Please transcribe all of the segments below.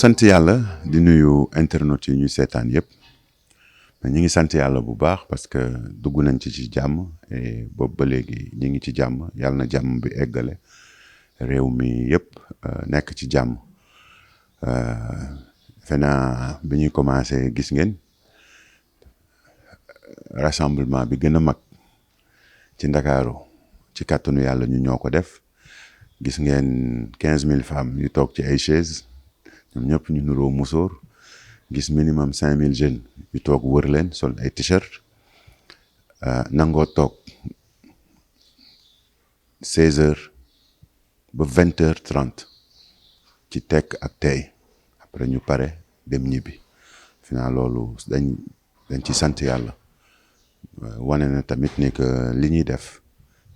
sant yàlla di nuyu internautes yi ñuy seetaan yëpp mais ñu ngi sant yàlla bu baax parce que dugg nañ ci jàmm et boobu ba léegi ñu ngi ci jàmm yàlla na jàmm bi eggale réew mi yëpp nekk ci jàmm defe naa bi ñuy commencé gis ngeen rassemblement bi gën a mag ci Ndakaaru ci kàttanu yàlla ñu ñoo ko def gis ngeen 15 000 femmes yu toog ci ay chaises ñoom ñëpp ñu nuroo musóor gis minimum 5 000 jeunes yu toog wër leen sol ay t-shirt nangoo toog 16 heures ba 20h30 ci tekk ak tey après ñu pare dem ñibbi final loolu dañ ci sant yàlla wane na tamit ni que li ñuy def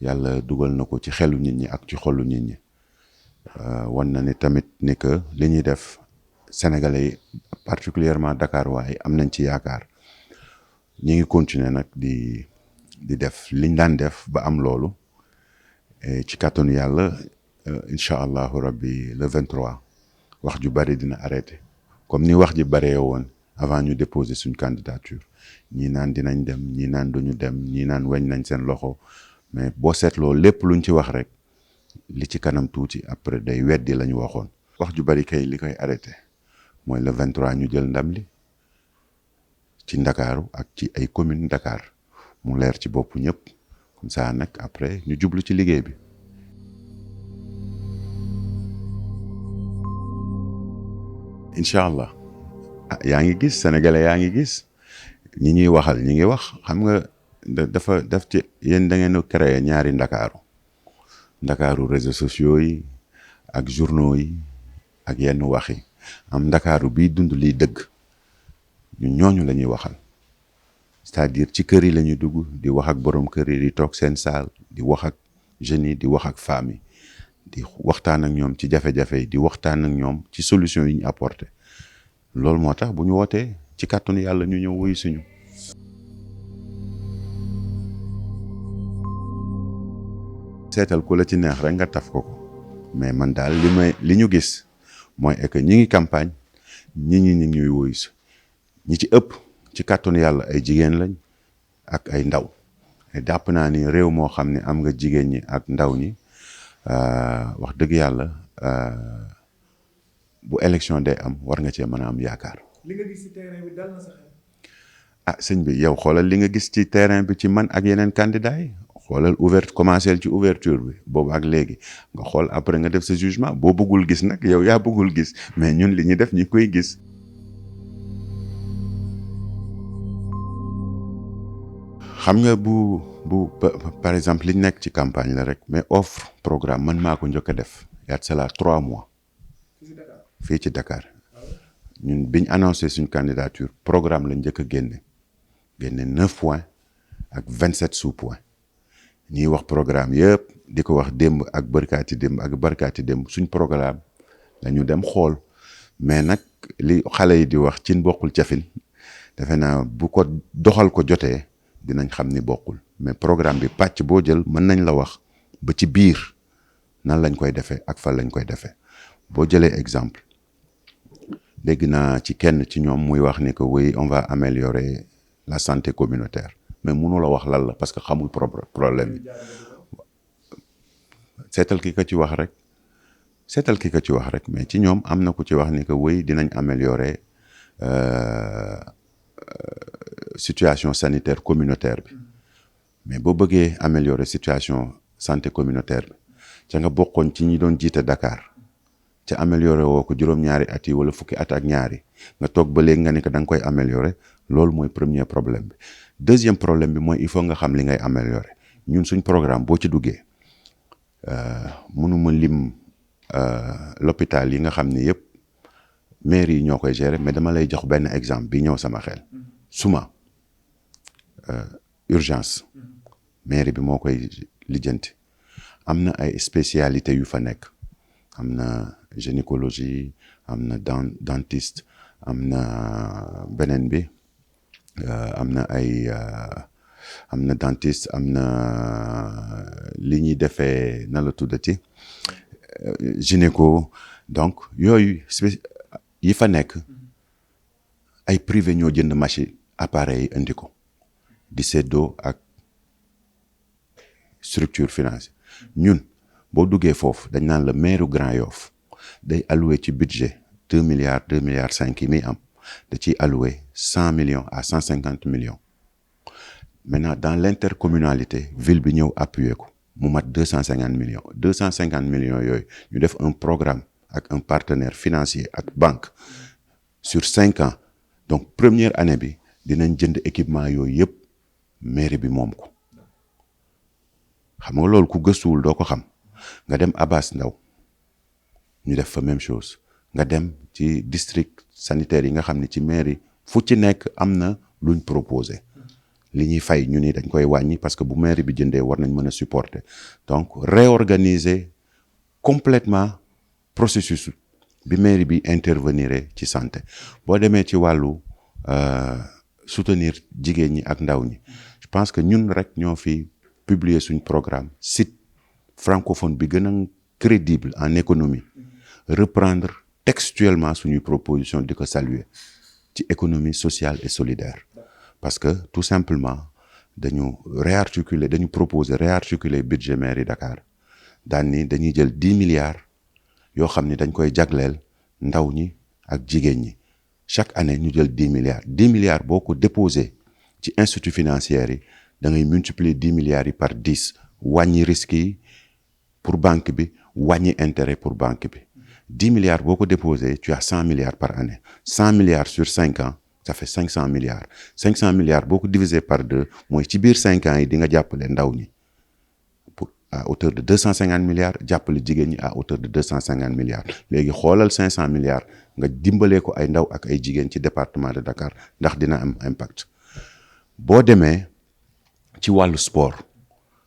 yàlla dugal na ko ci xelu nit ñi ak ci xolu nit ñi wan na ni tamit ni que li ñuy def Sénégalais yi particulièrement Dakar waaye am nañ ci yaakaar ñi ngi continuer nag di def liñ daan def ba am loolu ci kàttanu yàlla incha allahu rabbi le 23 wax ju bari dina arrêté comme ni wax ji baree woon avant ñu déposer suñ candidature ñii naan dinañ dem ñii naan duñu dem ñii naan weñ nañ seen loxo mais boo seetloo lépp luñ ci wax rek li ci kanam tuuti après day weddi la ñu waxoon. wax ju bari kay li koy arrêté mooy le 23 ñu jël ndam li ci Ndakaaru ak ci ay commune Dakar mu leer ci bopp ñëpp comme ça nag après ñu jublu ci liggéey bi. incha allah yaa ngi gis sénégalais yaa ngi gis ñi ñuy waxal ñi ngi wax xam nga daf ci yéen da ngeen a créer ñaari ndakaaru réseaux sociaux yi ak journaux yi ak yenn wax yi am ndakaaru bii dund liy dëgg ñun ñooñu la ñuy waxal c'est-à-dire ci kër yi la ñuy dugg di wax ak borom kër yi di toog seen saal di wax ak jeunes yi di wax ak femmes yi di waxtaan ak ñoom ci jafe-jafe yi di waxtaan ak ñoom ci solution yi ñu apporté loolu moo tax bu ñu wootee ci kàttanu yàlla ñu ñëw wuyu suñu. seetal ku la ci neex rek nga taf ko mais man daal li ñu gis mooy que ñi ngi campagne ñi ñuy wuyu si ñi ci ëpp ci kàttanu yàlla ay jigéen lañ ak ay ndaw jàpp naa ni réew moo xam ne am nga jigéen ñi ak ndaw ñi wax dëgg yàlla bu élection day am war nga cee mën a am yaakaar. li nga gis ci terrain bi dal na sa xel. sëñ bi yow xoolal li nga gis ci terrain bi ci man ak yeneen candidats yi xoolal commencé ci ouverture bi boobu ak léegi nga xool après nga def sa jugement boo bëggul gis nag yow yaa bëggul gis mais ñun li ñuy def ñi koy gis. xam nga bu par exemple liñ nekk ci campagne la rek mais offre programme man maa ko njëkk a def yaat cela 3 mois fii ci Dakar ñun biñ annoncé suñ candidature programme lañ njëkk a génne 9 points ak 27 sous-points ñuy wax programme yëpp di ko wax démb ak barkaati démb suñ programme dañu dem xool mais nag li xale yi di wax cin bokkul cafin defe naa bu ko doxal ko jotee dinañ xam ni bokkul mais programme bi pàcc boo jël mën nañ la wax ba ci biir nan lañ koy defee ak fan lañ koy defee boo jëlee exemple dégg naa ci kenn ci ñoom muy wax ni que oui on va améliorer la santé communautaire mais mënu la wax lan la parce que xamul problème yi seetal ki ko ci wax rek mais ci ñoom am na ku ci wax ni que oui dinañ améliorer situation sanitaire communautaire bi mais boo bëggee améliorer situation santé communautaire bi ca nga bokkoon ci ñi doon jiite Dakar ca améliorer woo ko juróom-ñaari at yi wala fukki at ak ñaari nga toog ba léegi nga ni que da nga koy améliorer loolu mooy premier problème bi. deuxième problème bi mooy il faut nga xam li ngay améliorer ñun suñ programme boo ci duggee mënuma lim l'hôpital yi nga xam ni yëpp mairie yi ñoo koy gérer mais dama lay jox benn exemple bi ñëw sama xel. suma urgence mairie bi moo koy lijjanti am na ay spécialités yu fa nekk am na gynécologie am na dentiste am na beneen bi am na dentiste am na li ñuy defee na la tuddati gynéco donc yooyu yi fa nekk ay privé ñoo jënd machine appareil yi indi ko di seddoo ak structure financière ñun boo duggee foofu dañ naan la maire Grand Yoff day alloué ci budget 2 milliards 5 yi muy am da ciy alloué 100 millions à 150 millions maintenant dans l'intercommunalité ville bi ñëw appuyer ko mu mat 250 millions 250 millions yooyu ñu def un programme ak un partenaire financier ak banque sur 5 ans donc première année bi dinañ jënd équipement yooyu yëpp mairie bi moom ko xam nga loolu ku gëstuwul doo ko xam nga dem Abass Ndao ñu def fa même chose nga dem ci district sanitaire yi nga xam ne ci mairie fu ci nekk am na luñ proposé li ñuy fay ñu ni dañ koy wàññi parce que bu mairie bi jëndee war nañ mën a supporter donc réorganiser complètement processus bi mairie bi intervenir ci santé boo demee ci wàllu soutenir jigéen ñi ak ndaw ñi je pense que ñun rek ñoo fi publier suñ programme site francophone bi gën a crédible en économie reprendre textuellement suñuy proposition di ko saluer ci économie sociale et solidaire parce que tout simplement dañu proposer réarticuler budget mairie Dakar daan ni dañuy jël 10 milliards yoo xam ni dañ koy jagleel ndaw ñi ak jigéen ñi chaque année ñu jël 10 milliards boo ko déposé ci institut financier yi da ngay multiplier 10 milliards yi par 10 wàññi risques yi pour banque bi wàññi intérêt pour banque bi 10 milliards boo ko déposé tu as 100 milliards par année 100 milliards sur 5 ans ça fait 500 milliards 500 milliards boo ko divisé par 2 mooy ci biir 5 ans yi di nga jàppale ndaw ñi pour à hauteur de 250 milliards jàppale jigéen ñi à hauteur de 250 milliards léegi xoolal 500 milliards nga dimbalee ko ay ndaw ak ay jigéen ci département de Dakar ndax dina am impact boo demee ci wàllu sport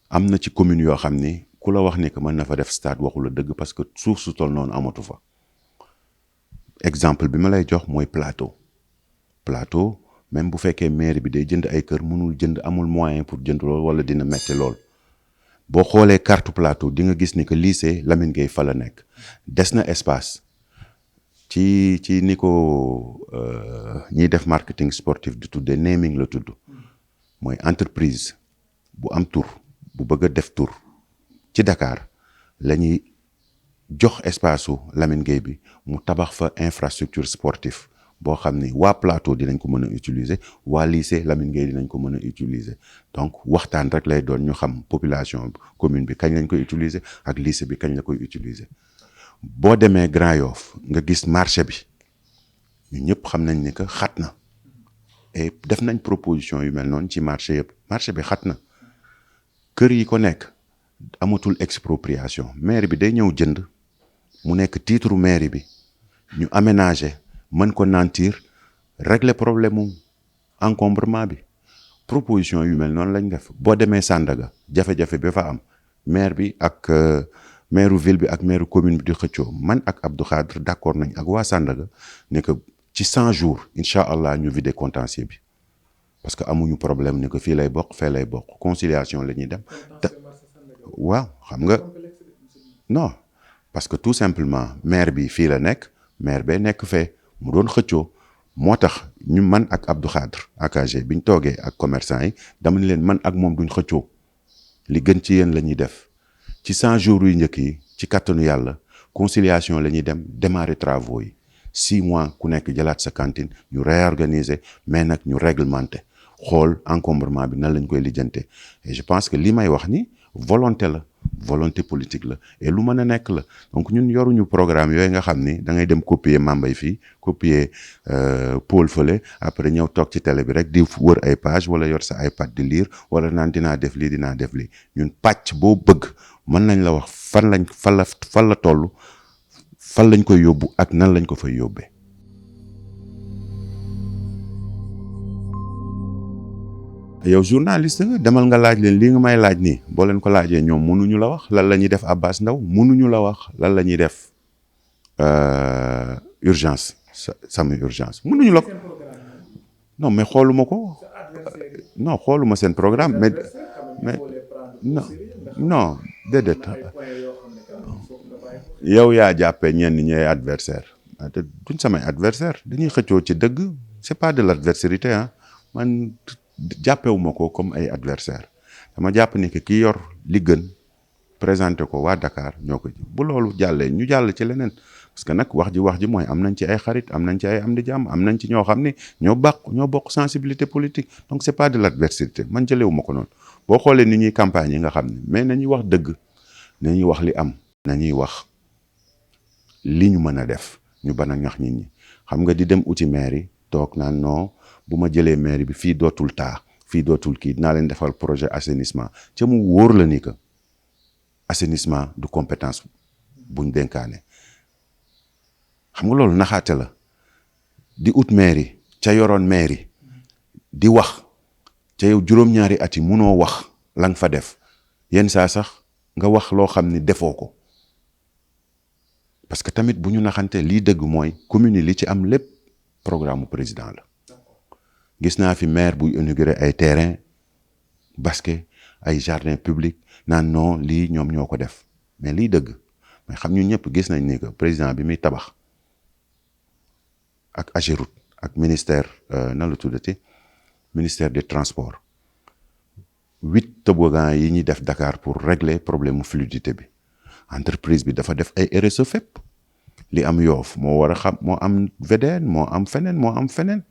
am na ci commune yoo xam ni ku la wax ni que mën na fa def stade waxu la dëgg parce que suuf su toll noonu amatu fa exemple bi ma lay jox mooy plateau même bu fekkee mairie bi day jënd ay kër mënul jënd amul moyen pour jënd lool wala dina metti lool boo xoolee carte plateau di nga gis ni que lycée Lamine Gueye fa la nekk des na espace ci ni ko ñiy def marketing sportif di tuddee naming la tudd mooy entreprise bu am tur bu bëgg a def tur ci Dakar la ñuy jox espace su Lamine Gueye bi mu tabax fa infrastructure sportive boo xam ni waa plateau dinañ ko mën a utiliser waa lycée Lamine Gueye dinañ ko mën a utiliser donc waxtaan rek lay doon ñu xam population commune bi kañ lañ koy utiliser ak lycée bi kañ la koy utiliser boo demee Grand Yoff nga gis marché bi ñu ñëpp xam nañ ni que xat na et def nañ proposition yu mel noonu ci marché yëpp marché bi xat na kër yi ko nekk amatul expropriation maire bi day ñëw jënd mu nekk titre mairie bi ñu aménager mën ko nantir régler problème mu encombrement bi proposition yu mel noonu lañ def boo demee Sandaga jafe-jafe bi fa am maire bi ak maire ville bi ak maire commune bi di xëccoo man ak Abdou Khadre d'accord nañ ak waa Sandaga ne que ci 100 jours incha allah ñu vider contentieux bi parce que amuñu problème ne que fii lay bokk fee lay bokk conciliation la ñuy dem waaw xam nga non parce que tout simplement maire bi fii la nekk maire bee nekk fee mu doon xëccoo moo tax ñu man ak Abdou Khadre AKG biñ toogee ak commerçant yi dama ni leen man ak moom duñ xëccoo li gën ci yéen la ñuy def ci 100 jours yu njëkk yi ci kattanu yàlla conciliation la ñuy dem démarrer travaux yi 6 mois ku nekk jëlaat sa cantine ñu réorganiser mais nag ñu réglementer xool encombrement bi nan lañ koy lijjante et je pense que li may wax ni volonté la volonté politique la et lu mën a nekk la donc ñun yoruñu programme yooyu nga xam ni da ngay dem copier Mambay fii copier Paul fële après ñëw toog ci télé bi rek di wër ay page wala yor sa iPad di lire wala naan dinaa def lii ñun pàcc boo bëgg mën nañ la wax fan la toll fan lañ koy yóbbu ak nan lañ ko fay yóbbee. yow journaliste nga demal nga laaj leen lii nga may laaj nii boo leen ko laajee ñoom mënuñu la wax lan la ñuy def Abass Ndao mënuñu la wax lan la ñuy def urgence sama urgence mënuñu la ko non mais xooluma ko non xooluma seen programme mais non déedéet yow yaa jàppee ñenn ñi ay adversaire te duñ samay adversaire dañuy xëccoo ci dëgg c'est pas de l'adversité ah man jàppewuma ko comme ay adversaire dama jàpp ni que ki yor li gën présenté ko waa Dakar ñoo ko ji bu loolu jàllee ñu jàll ci leneen parce que nag wax ji mooy am nañ ci ay xarit am nañ ci ay am di jàmm am nañ ci ñoo xam ne ñoo bokk sensibilité politique donc c'est pas de l'adversité man jëlewuma ko noonu boo xoolee ni ñuy campagne yi nga xam ne mais nañuy wax dëgg nañuy wax li am nañuy wax li ñu mën a def ñu ban a ñax nit ñi xam nga di dem uti mairie toog naan non bu ma jëlee mairie bi fii dootul taa fii dootul kii dinaa leen defal projet assainissement ca mu wóor la ni que assainissement du compétence buñ dénkaane xam nga loolu naxaate la di ut mairie ca yoroon mairie di wax ca yow juróom-ñaari at yi munoo wax la nga fa def yenn saa sax nga wax loo xam ni defoo ko parce que tamit bu ñu naxante lii dëgg mooy commune yi li ci am lépp programme président la gis naa fi maire buy inaugurer ay terrain basket ay jardin public naan non lii ñoom ñoo ko def mais lii dëgg mais xam ñu ñëpp gis nañ ni que président bi muy tabax ak Ageroute ak ministère nan la tuddati ministère des transports 8 toboggans yi ñuy def Dakar pour régler problème mu fluidité bi entreprise bi dafa def ay RSE fépp li am Yoff moo war a xam moo am VDN moo am feneen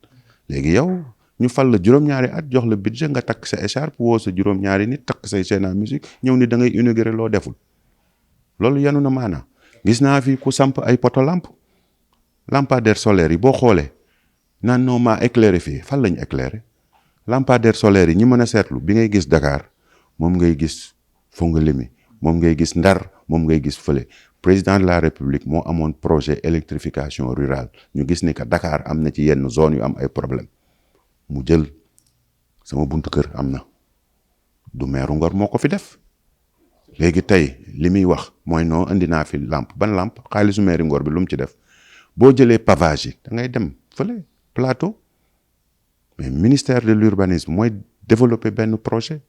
léegi yow ñu fal la juróom-ñaari at jox la budget nga takk sa écharpe woo sa juróom-ñaari nit takk say chaîne à musique ñëw ni da ngay inaugurer loo deful loolu yanu na maanaa gis naa fi ku samp ay poto lampadaire solaire yi boo xoolee naan non maa éclairé fii fan lañ éclairé lampadaire solaire yi ñi mën a seetlu bi ngay gis Dakar moom ngay gis Fongolimbi moom ngay gis Ndar moom ngay gis fële président de la République moo amoon projet électrification rurale ñu gis ni que Dakar am na ci yenn zone yu am ay problème mu jël sama buntu kër am na du meeru Ngor moo ko fi def léegi tey li muy wax mooy non indi naa fi lampe ban lampe xaalisu meeri Ngor bi lu mu ci def boo jëlee pavage yi da ngay dem fële plateau mais ministère de l'urbanisme mooy développer benn projet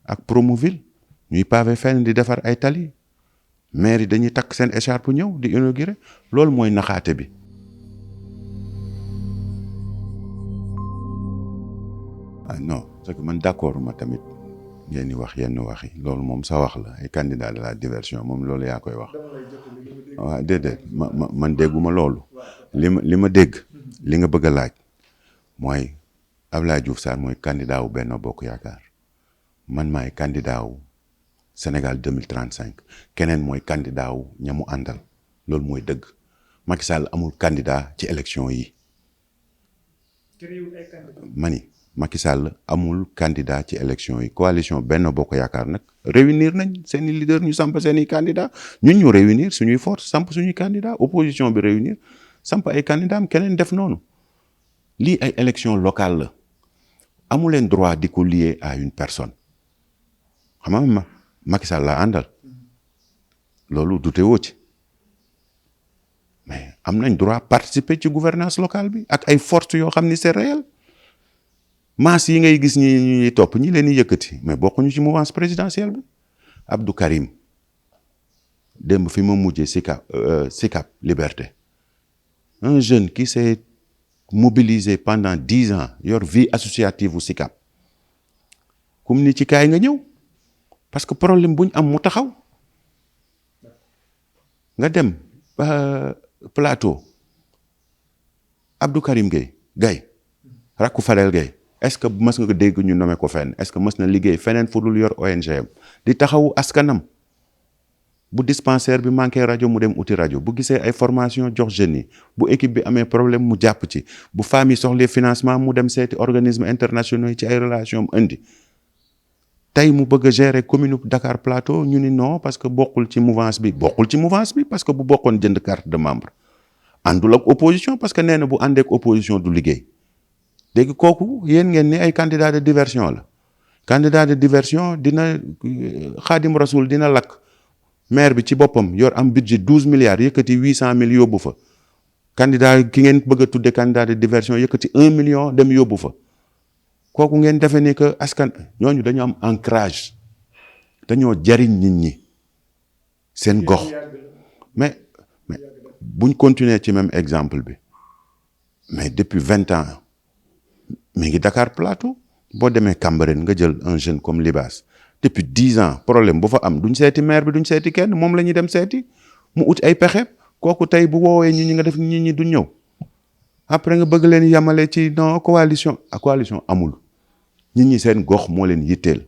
ak Promoville ñuy pavé fenn di defar ay tali maire yi dañuy takk seen écharpe ñëw di inaugurer loolu mooy naxaate bi. ah non c'est que man d'accord ma tamit ngeen di wax yenn wax yi loolu moom sa wax la ay candidat de la diversion moom loolu yaa koy wax waaw déedéet man dégguma loolu li ma dégg li nga bëgg a laaj mooy Abdoulaye Diouf Sarr mooy candidat wu Benno Bokk Yaakaar man maay candidat wu Sénégal 2035 keneen mooy candidat wu ñamu àndal loolu mooy dëgg Macky Sall amul candidat ci élection yi mani Macky Sall amul candidat ci élection yi coalition Benno Bokk Yaakaar nag réunir nañ seeni leader ñu samp seeni candidat ñun ñu réunir suñuy force samp suñuy candidat opposition bi réunir samp ay candidat am keneen def noonu lii ay élection locale la amu leen droit di ko lier à une personne xam nga Macky Sall la àndal loolu dute woo ci mais am nañ droit participer ci gouvernance locale bi ak ay forces yoo xam ni c'est réel masse yi ngay gis ñi topp ñi leen di yëkkati mais bokkuñu ci mouvance présidentielle bi Abdou Karim démb fi ma mujjee Sicap Liberté un jeune qui s'est mobilisé pendant 10 ans yor vie associative u Sicap comme ni ci kaay nga ñëw parce que problème buñ am mu taxaw nga dem plateau Abdou Karim Gueye rakku Fadel Gueye est-ce que mës nga ko dégg ñu nommé ko fenn est-ce que mës na liggéey feneen fu dul yor ONGM di taxawu askanam bu dispensaire bi manqué rajo mu dem uti rajo bu gisee ay formation jox jeunes yi bu équipe bi amee problème mu jàpp ci bu famille soxlee financement mu dem seeti organisme internationaux yi ci ay relation indi tey mu bëgg a gérer commune Dakar Plateau ñu ni non parce que bokkul ci mouvance bi parce que bu bokkoon jënd carte de membre àndul ak opposition parce que nee na bu àndee ak opposition du liggéey léegi kooku yéen ngeen ni ay candidat de diversion la candidat de diversion dina Xaadim Rasoul dina lakk maire bi ci boppam yor am budget 12 milliards yëkkati 800 000 yóbbu fa candidat ki ngeen bëgg a tudde candidat de diversion yëkkati 1 million dem yóbbu fa kooku ngeen defee ni que askan ñooñu dañu am ancrage dañoo jariñ nit ñi seen gox mais buñ continuer ci même exemple bi mais depuis 20 ans mi ngi Dakar Plateau boo demee Cambérène nga jël un jeune comme Libaas depuis 10 ans problème bu fa am duñ seeti maire bi duñ seeti kenn moom la ñuy dem seeti mu ut ay pexe kooku tey bu woowee ñi nga def nit ñi duñ ñëw après nga bëgg leen yamale ci non coalition amul nit ñi seen gox moo leen yitteel.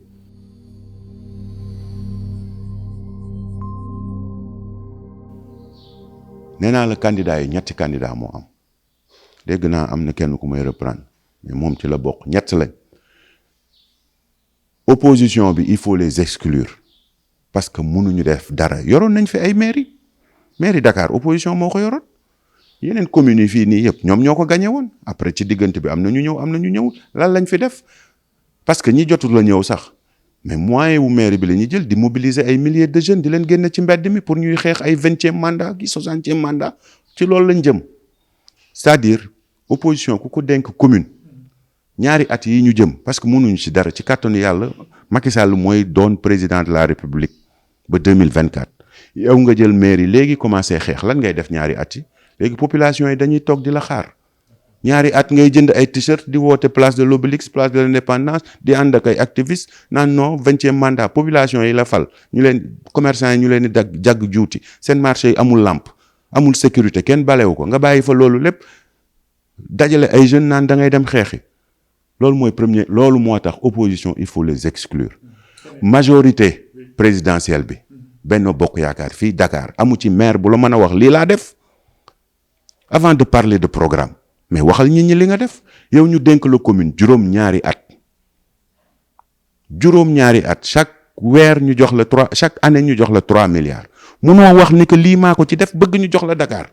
nee naa la candidat yi ñetti candidat moo am dégg naa am na kenn ku may reprendre mais moom ci la bokk ñett lañ opposition bi il faut les exclure parce que mënuñu def dara yoroon nañ fi ay mairie Dakar opposition moo ko yoroon yeneen communes yi fii nii yëpp ñoom ñoo ko gagné woon après ci diggante bi am na ñu ñëw am na ñu ñëw lan lañ fi def parce que ñi jotul la ñëw sax mais moyen wu mairie bi la ñuy jël di mobiliser ay milliers de jeunes di leen génne ci mbedd mi pour ñuy xeex ay 20e mandat ki 60e mandat ci loolu lañ jëm c'est-à-dire opposition ku ko dénk commune ñaari at yi ñu jëm parce que mënuñu ci dara ci kàttanu yàlla Macky Sall mooy doon président de la République ba 2024 yow nga jël mairie léegi commencé xeex lan ngay def ñaari at yi léegi population yi dañuy toog di la xaar ñaari at ngay jënd ay t-shirt di woote place de l'Obélisque place de l'Indépendance di ànd ak ay activistes naan non 20e mandat population yi la fal ñu leen commerçant yi ñu leen di jagg juuti seen marché yi amul lampe amul sécurité kenn balewu ko nga bàyyi fa loolu lépp dajale ay jeunes naan da ngay dem xeexi loolu mooy premier loolu moo tax opposition il faut les exclure majorité présidentielle bi Benno Bokk Yaakaar fii Dakar amu ci maire bu la mën a wax lii laa def avant de parler de programme mais waxal nit ñi li nga def yow ñu dénk la commune juróom-ñaari at chaque weer ñu jox la chaque année ñu jox la 3 milliards munoo wax ni que lii maa ko ci def bëgg ñu jox la Dakar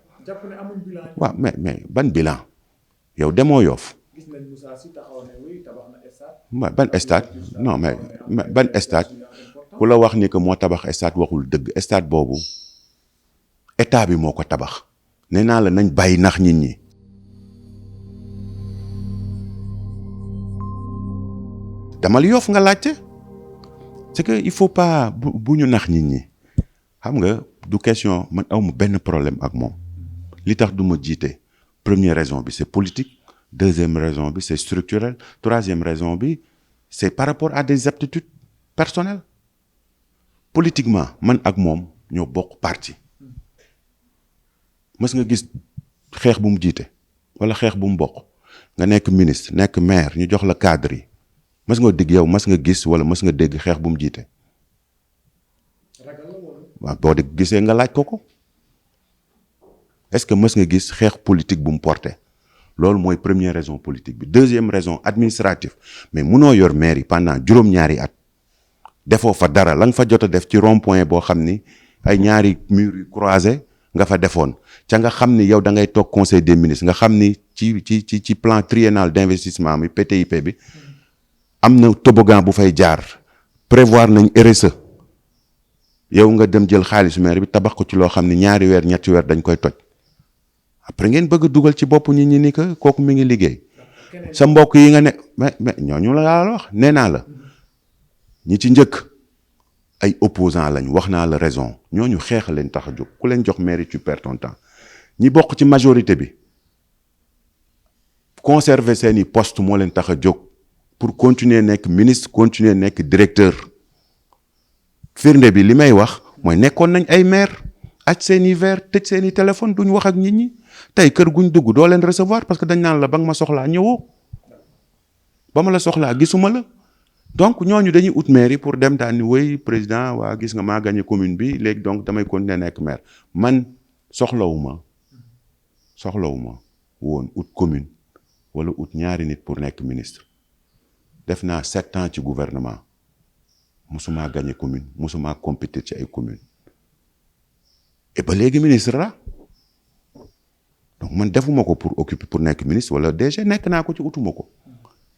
waaw mais ban bilan yow demoo Yoff ban stade non mais ban stade ku la wax ni que moo tabax stade waxul dëgg stade boobu état bi moo ko tabax nee naa la nañ bàyyi nax nit ñi. damal Yoff nga laajte c'est que il faut pas bu ñu nax nit ñi xam nga du question man awma benn problème ak moom li tax du ma jiite première raison bi c'est politique deuxième raison bi c'est structurel troisième raison bi c'est par rapport à des aptitudes personnelles politiquement man ak moom ñoo bokk parti mës nga gis xeex bu mu jiite wala xeex bu mu bokk nga nekk ministre nekk maire ñu jox la cadre yi mës nga digg yow mës nga gis wala mës nga dégg xeex bu mu jiite waaw boo di gisee nga laaj ko est-ce que mës nga gis xeex politique bu mu porté loolu mooy première raison politique bi deuxième raison administrative mais munoo yor mairie pendant juróom-ñaari at defoo fa dara la nga fa jot a def ci rond-point boo xam ni ay ñaari murs yu croisés nga fa defoon ca nga xam ni yow da ngay toog conseil des ministres nga xam ni ci plan triennal d'investissement mi PTIP bi am na toboggan bu fay jaar prévoir nañ RSE yow nga dem jël xaalisu maire bi tabax ko ci loo xam ni ñaari weer ñetti weer dañ koy toj après ngeen bëgg a dugal ci bopp nit ñi ni que kooku mi ngi liggéey sa mbokk yi nga ne mais ñooñu la wax nee naa la ñi ci njëkk ay opposants lañ wax naa la raison ñooñu xeex leen tax a jóg ku leen jox mairie tu perds ton temps ñi bokk ci majorité bi conserver seeni poste moo leen tax a jóg pour continuer nekk ministre continuer nekk directeur firnde bi li may wax mooy nekkoon nañ ay maire aj seeni verre tëj seeni téléphone duñ wax ak nit ñi tey kër guñ dugg doo leen recevoir parce que dañ naan la ba nga ma soxlaa ñëwoo ba ma la soxlaa gisuma la donc ñooñu dañuy ut maire yi pour dem daan ni woy président waa gis nga maa gagné commune bi léegi donc damay continuer nekk maire man soxlawuma woon ut commune wala ut ñaari nit pour nekk ministre def naa 7 ans ci gouvernement musuma gagné commune musuma compétir ci ay commune et ba léegi ministre la donc man defuma ko pour occuper pour nekk ministre wala DG nekk naa ko ci utuma ko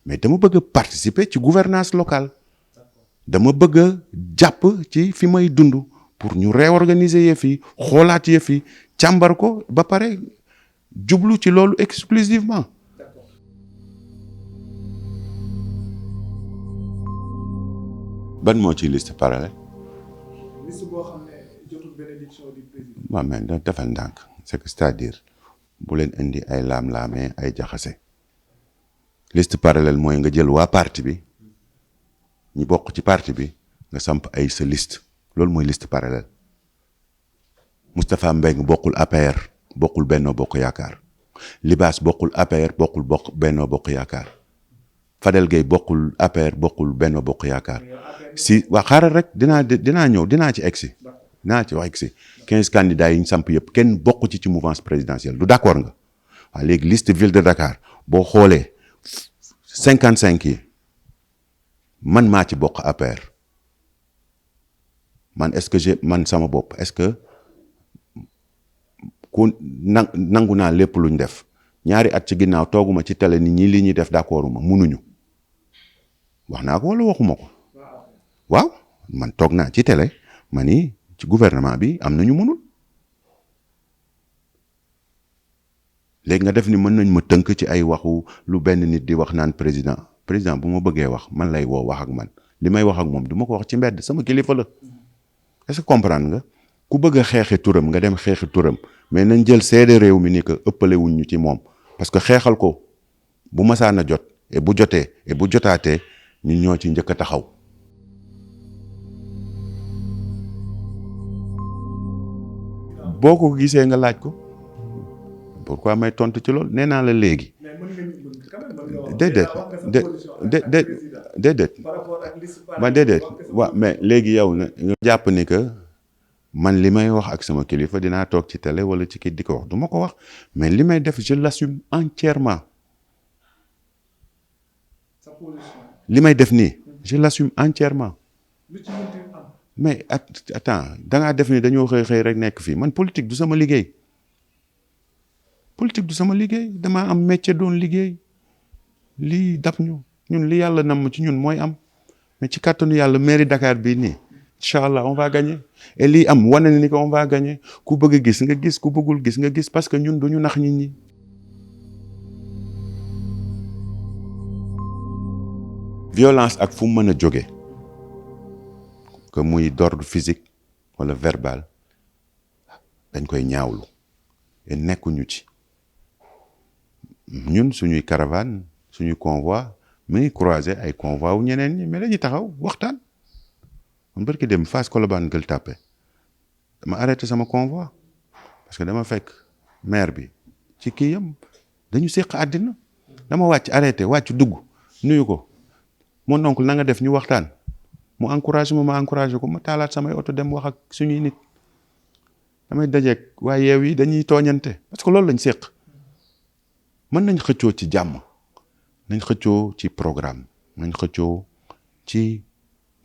mais dama bëgg a participer ci gouvernance locale dama bëgg a jàpp ci fi may dund pour ñu réorganiser yëf yi xoolaat yëf yi càmbar ko ba pare jublu ci loolu exclusivement ban moo ci liste parallèle. liste boo xam ne jotul bénédiction du président. waaw mais defal ndànk c'est que c'est-à-dire bu leen indi ay laam-laamee ay jaxase liste parallèle mooy nga jël waa parti bi ñi bokk ci parti bi nga samp ay sa liste loolu mooy liste parallèle Moustapha Mbengue bokkul APR bokkul Benno Bokk Yaakaar Libaas bokkul APR bokkul Benno Bokk Yaakaar Fadel Gueye bokkul APR bokkul Benno Bokk Yaakaar si waa xaaral rek dinaa ñëw dinaa ci egsi dinaa ci wax egsi 15 candidats yi ñu samp yëpp kenn bokk ci mouvance présidentielle du d'accord nga waaw léegi liste ville de Dakar boo xoolee 55 yi man maa ci bokk APR man est-ce que man sama bopp est-ce que ku nangu naa lépp luñ def ñaari at ci ginnaaw tooguma ci télé ni ñi li ñuy def d'accorduma munuñu wax naa ko wala waxuma ko waaw man toog naa ci télé ma ni ci gouvernement bi am na ñu munul léegi nga def ni mën nañ ma tënk ci ay waxu lu benn nit di wax naan président bu ma bëggee wax man lay woo wax ak man li may wax ak moom du ma ko wax ci mbedd sama kilifa la est-ce que comprendre nga ku bëgg a xeexi turam nga dem xeexi turam mais nañ jël seede réew mi ni que ëppale wuñ ñu ci moom parce que xeexal ko bu masaan a jot et bu jotee et bu jotaatee ñun ñoo ci njëkk a taxaw. boo ko gisee nga laaj ko pourquoi may tontu ci loolu nee naa la léegi. déedéet waaw mais léegi yow nga jàpp ni que man li may wax ak sama kilifa dinaa toog ci télé wala ci kii di ko wax du ma ko wax mais li may def je l'assume entièrement li may def nii je l'assume entièrement mais attends dangaa def ni dañoo xëy rek nekk fii man politique du sama liggéey damaa am métier doon liggéey lii dab ñun li yàlla nam ci ñun mooy am mais ci kàttanu yàlla mairie Dakar bii nii incha allah on va gagner et lii am wane na ni que on va gagner ku bëgg a gis nga gis ku bëggul gis nga gis parce que ñun duñu nax nit ñi. violence ak fu mu mën a jóge que muy d'ordre physique wala verbal dañ koy ñaawlu et nekkuñu ci ñun suñuy caravane suñuy convoi mu ngi croiser ay convoi wu ñeneen ñi mais dañuy taxaw waxtaan man barki dem Fass Colobane Gueule Tapée dama arrêté sama convoi parce que dama fekk maire bi ci kii yam dañu séq àddina dama wàcc dugg nuyu ko mon oncle na nga def ñu waxtaan mu encouragé ma encouragé ko ma taalaat samay oto dem wax ak suñuy nit damay dajeeg waaye yeew yi dañuy tooñante parce que loolu lañ séq mën nañ xëccoo ci jàmm nañ xëccoo ci programme nañ xëccoo ci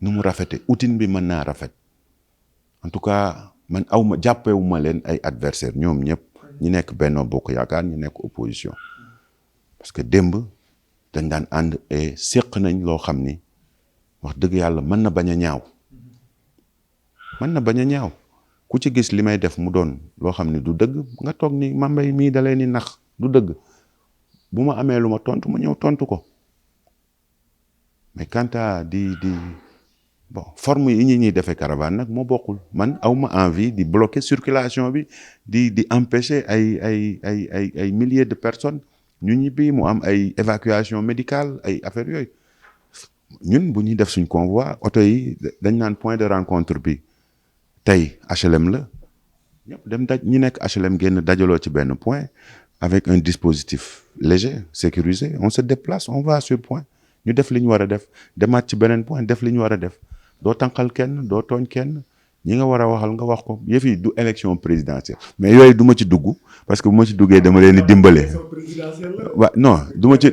nu mu rafete outil bi mën naa rafet en tout cas man jàppewuma leen ay adversaire ñoom ñëpp ñi nekk Benno Bokk Yaakaar ñi nekk opposition parce que démb dañ daan ànd et séq nañ loo xam ni wax dëgg yàlla mën na bañ a ñaaw ku ci gis li may def mu doon loo xam ni du dëgg nga toog ni Mambay mii da leen ni nax du dëgg bu ma amee lu ma tontu ma ñëw tontu ko mais quant à bon forme yi ñuy defee caravane nag moo bokkul man awma envie di bloquer circulation bi di empêcher ay milliers de personnes ñu ñibbi mu am ay évacuation médicale ay affaires yooyu ñun bu ñuy def suñ convoi oto yi dañ naan point de rencontre bi tey HLM la ñëpp dem ñi nekk HLM génn dajaloo ci benn point avec un dispositif léger sécurisé on se déplace on va sur point ñu def li ñu war a def demaat ci beneen point def li ñu war a def doo tànqal kenn doo tooñ kenn ñi nga war a waxal nga wax ko yëf yi du élection présidentielle mais yooyu du ma ci dugg parce que bu ma ci duggee dama leen di dimbale. waaw non du ma ci.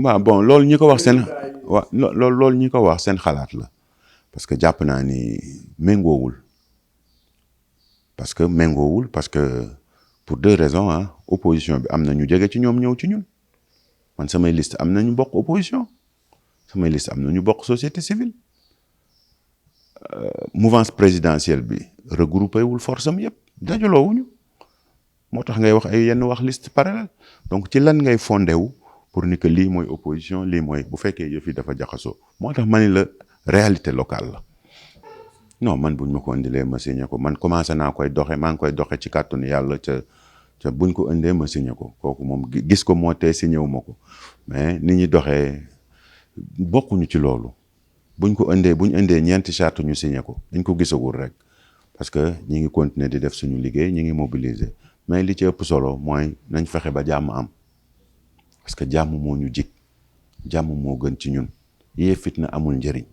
waaw bon loolu ñi ko wax seen. waaw loolu ñi ko wax seen xalaat la parce que jàpp naa ni méngoowul parce que pour deux raisons opposition bi am na ñu jege ci ñoom ñëw ci ñun man samay liste am na ñu bokk opposition. samay liste am na ñu bokk société civile mouvance présidentielle bi regroupé wul force am yëpp dajaloowuñu moo tax ngay wax ay yenn wax liste parallèle donc ci lan ngay fondé wu pour ni que lii mooy opposition lii mooy bu fekkee yëf yi dafa jaxasoo moo tax ma ni la réalité locale la non man buñ ma ko indilee ma signé ko man commencé naa koy doxe maa ngi koy doxe ci kàttanu yàlla ca buñ ko indee ma signé ko kooku moom gis ko moo tee signé wu ma ko mais ni ñuy doxee bokkuñu ci loolu buñ indee ñeenti charte ñu signé ko dañ ko gisagul rek parce que ñi ngi continuer di def suñu liggéey ñi ngi mobiliser mais li ci ëpp solo mooy nañ fexe ba jàmm am parce que jàmm moo ñu jig jàmm moo gën ci ñun yee fitna amul njëriñ.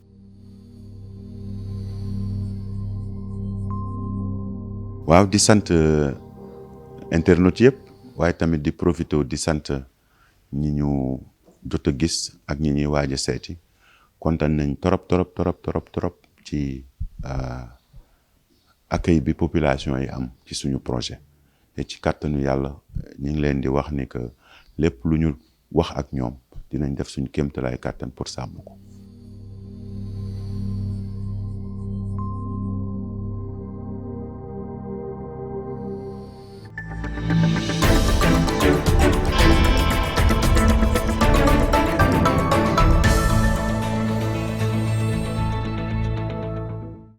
waaw di sant internautes yëpp waaye tamit di profité di sant ñi ñu jot a gis ak ñi ñuy waaj a seeti kontaan nañ trop ci accueil bi population yi am ci suñu projet te ci kàttanu yàlla ñu ngi leen di wax ni que lépp lu ñu wax ak ñoom dinañ def suñu kéemtalaay kàttan pour sàmm ko.